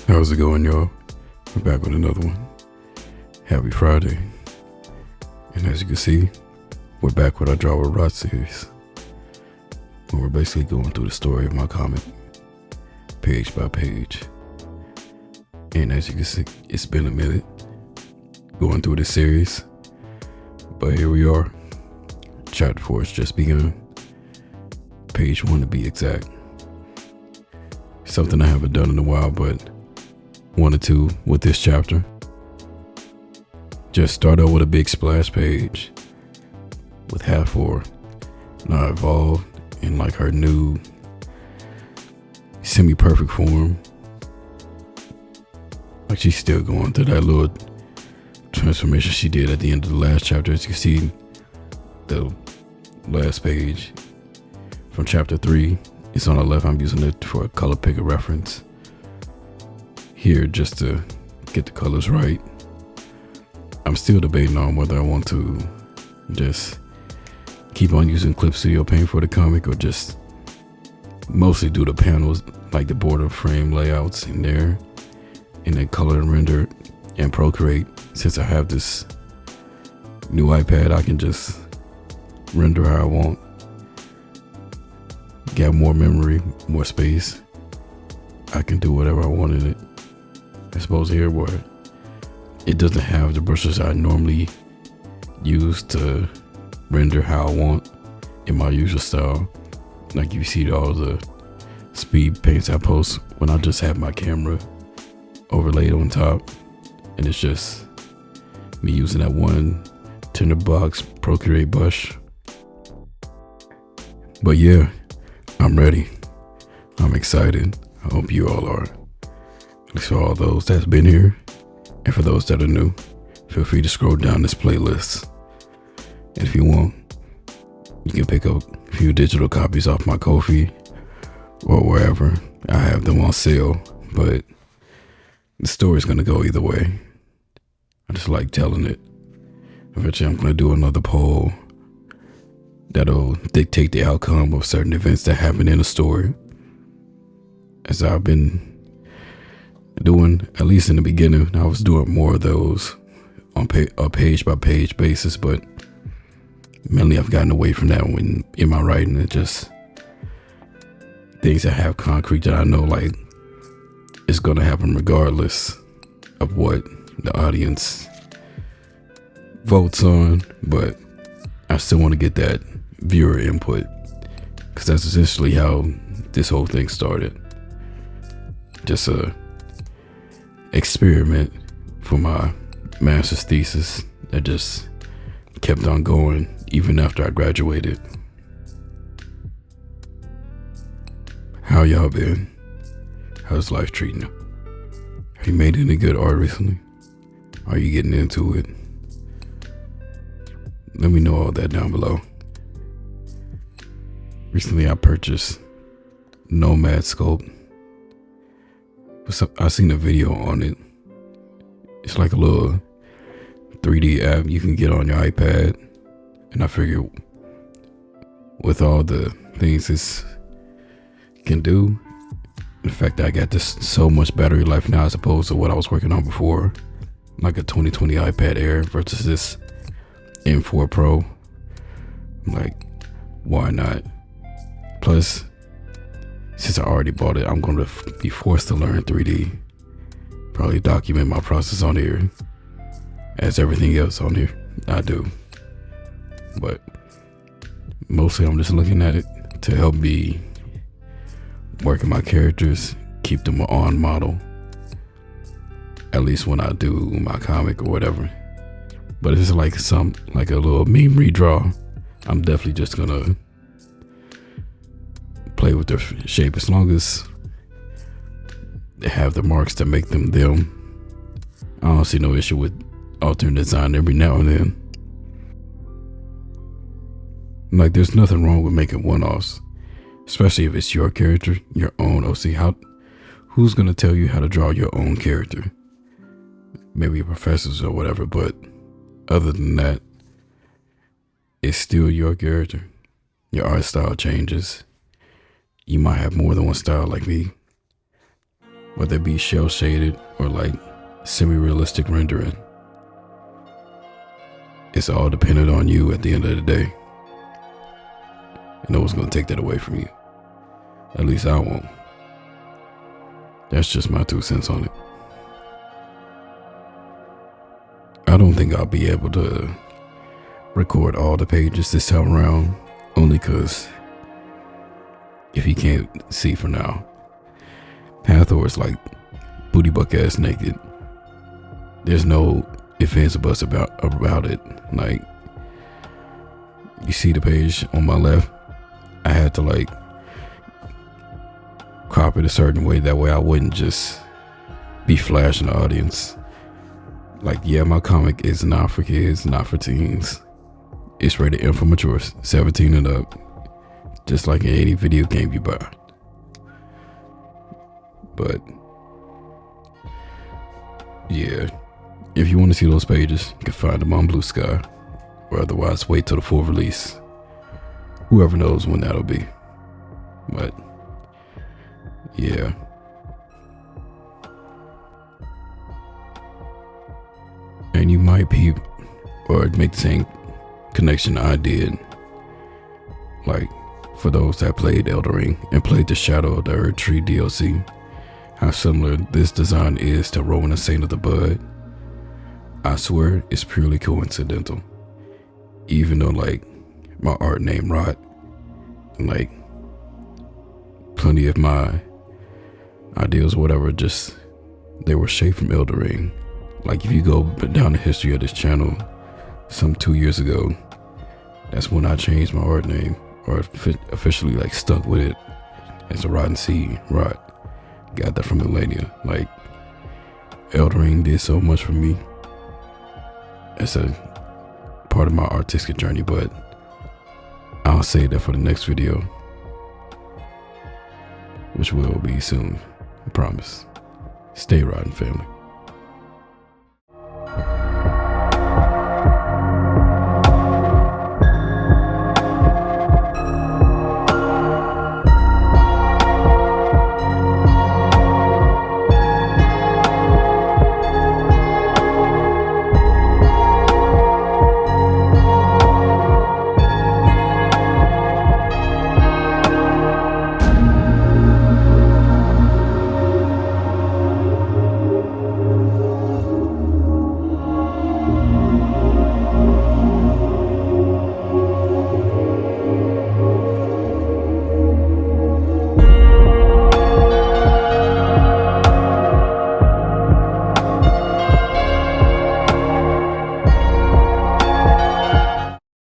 How's it going, y'all? We're back with another one. Happy Friday. And as you can see, we're back with our Draw with Rod series, where we're basically going through the story of my comic, page by page. And as you can see, it's been a minute going through this series, but here we are. Chapter 4 has just begun. Page 1 to be exact. Something I haven't done in a while, but wanted to with this chapter. Just start out with a big splash page with half 4. Now evolved in like her new semi-perfect form. Like she's still going through that little transformation she did at the end of the last chapter. As you can see, the last page from chapter 3. It's on the left. I'm using it for a color picker reference here just to get the colors right. I'm still debating on whether I want to just keep on using Clip Studio Paint for the comic or just mostly do the panels, like the border frame layouts in there, and then color and render and Procreate. Since I have this new iPad, I can just render how I want. Got more memory, more space. I can do whatever I want in it. I suppose here where it doesn't have the brushes I normally use to render how I want in my usual style. Like you see all the speed paints I post when I just have my camera overlaid on top, and it's just me using that one tinderbox Procreate brush. But yeah, I'm ready. I'm excited. I hope you all are. At least for all those that's been here, and for those that are new, feel free to scroll down this playlist. And if you want, you can pick up a few digital copies off my Ko-fi or wherever. I have them on sale, but the story's gonna go either way. I just like telling it. Eventually I'm gonna do another poll that'll dictate the outcome of certain events that happen in a story, as I've been doing. At least in the beginning, I was doing more of those on a page by page basis, but mainly I've gotten away from that when in my writing. It just things that have concrete that I know like it's gonna happen regardless of what the audience votes on, but I still want to get that viewer input, because that's essentially how this whole thing started. Just a experiment for my master's thesis that just kept on going even after I graduated. How y'all been? How's life treating you? Have you made any good art recently? Are you getting into it? Let me know all that down below. Recently I purchased Nomad Sculpt. I seen a video on it. It's like a little 3D app you can get on your iPad, and I figured with all the things this can do, the fact that I got this so much battery life now as opposed to what I was working on before, like a 2020 iPad Air versus this M4 Pro, I'm like, why not? Plus, since I already bought it, I'm going to be forced to learn 3D. Probably document my process on here, as everything else on here I do. But mostly I'm just looking at it to help me working my characters, keep them on model, at least when I do my comic or whatever. But if it's like a little meme redraw, I'm definitely just gonna play with their shape as long as they have the marks to make them them. I don't see no issue with altering design every now and then. Like, there's nothing wrong with making one-offs, especially if it's your character, your own OC. Who's gonna tell you how to draw your own character? Maybe professors or whatever, but other than that, it's still your character. Your art style changes. You might have more than one style like me. whether it be shell shaded or like semi-realistic rendering. It's all dependent on you at the end of the day. And no one's gonna take that away from you. At least I won't. That's just my 2 cents on it. I don't think I'll be able to record all the pages this time around, only because if you can't see for now, Hathor is like booty buck ass naked. There's no ifs, ands, or buts about it. Like, you see the page on my left, I had to like crop it a certain way, that way I wouldn't just be flashing the audience. Like, yeah, my comic is not for kids, not for teens. It's rated M for mature, 17 and up, just like in any video game you buy. But yeah, if you want to see those pages, you can find them on Blue Sky, or otherwise wait till the full release. Whoever knows when that'll be. But yeah. And you might peep or make the same connection I did. Like, for those that played Elden Ring and played the Shadow of the Earth Tree DLC, how similar this design is to Rowan the Saint of the Bud. I swear it's purely coincidental. Even though like my art name Rot, and like plenty of my ideas or whatever, just they were shaped from Elden Ring. Like, if you go down the history of this channel, some 2 years ago, that's when I changed my art name, or officially like stuck with it as a Rotten Seed. Rot. Got that from Millennia. Like, Elden Ring did so much for me as a part of my artistic journey, but I'll save that for the next video, which will be soon, I promise. Stay rotten, family.